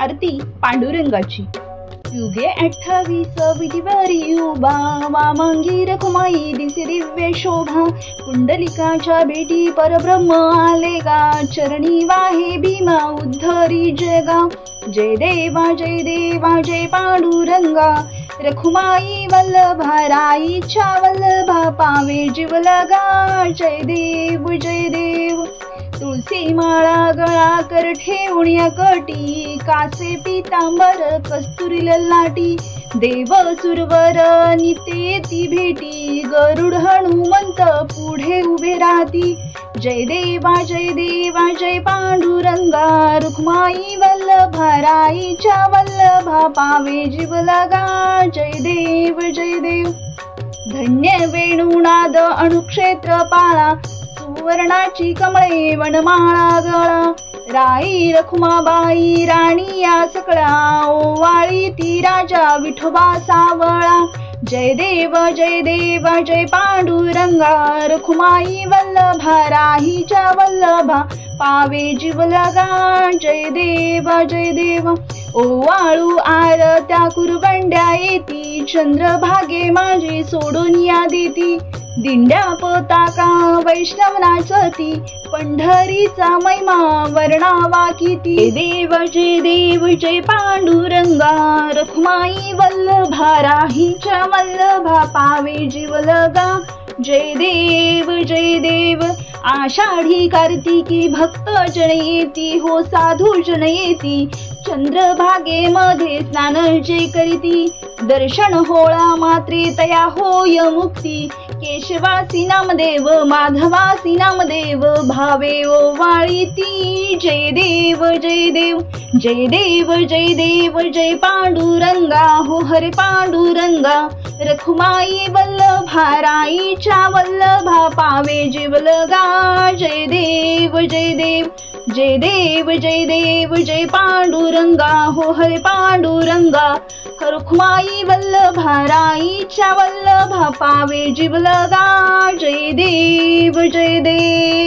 आरती पांडुरंगाची। युगे 28 विधीवरी उभा, वामांगी रखुमाई दिसे दिव्य शोभा। कुंडलिकाच्या भेटी परब्रह्म आले गा, चरणी वाहे भीमा उद्धरी जगा। जय देवा जय देवा जय पांडुरंगा, रखुमाई वल्लभा राईच्या वल्लभा, पावे जीव लगा। जय देव जय देव। तुळसी माळा गळा कर ठेवून कटी, कासे पीतांबर कस्तुरी ललाटी। देव सुरवर निते ती भेटी, गरुड हनुमंत पुढे उभे राहती। जय देवा जय पांडुरंगा, रुक्माई वल्लभा राईच्या वल्लभा, पावे जीव लगा। जय देव जय देव। धन्य वेणुनाद अणुक्षेत्र पाळा, सुवर्णाची कमळे वनमाळा गळा। राई रखुमाबाई राणी या सकळा, ओवाळी ती राजा विठोबा सावळा। जय देव जय पांडुरंगा, रखुमाई वल्लभा राहीच्या वल्लभा, पावे जीव लगा। जय देव। ओवाळू आरत्या कुरबंड्या येती, चंद्रभागे माझी सोडून या देती। दिंड्या पताका वैष्णव नाचती, पंढरीचा महिमा वर्णावा किती। जय देव जय पांडुरंगा, रखुमाई वल्लभा राहीच्या वल्लभा, पावे जीव लगा। जय देव। आषाढी कार्तिकी भक्त जन येती, हो साधू जन येती। चंद्रभागेमध्ये स्नान जे करीती, दर्शन होळा मात्रे तया होय मुक्ती। केशवासी नामदेव माधवासी नामदेव, भावे ओवाळीती। जय देव जय पांडुरंगा, हो हरे पांडुरंगा। रखुमाई वल्लभा राईच्या वल्लभा, पावे जीव लगा। जय देव जय पांडुरंगा, हो हरे पांडुरंगा। रखुमाई वल्लभा राईच्या वल्लभा, पावे जीव लगा। जय देव।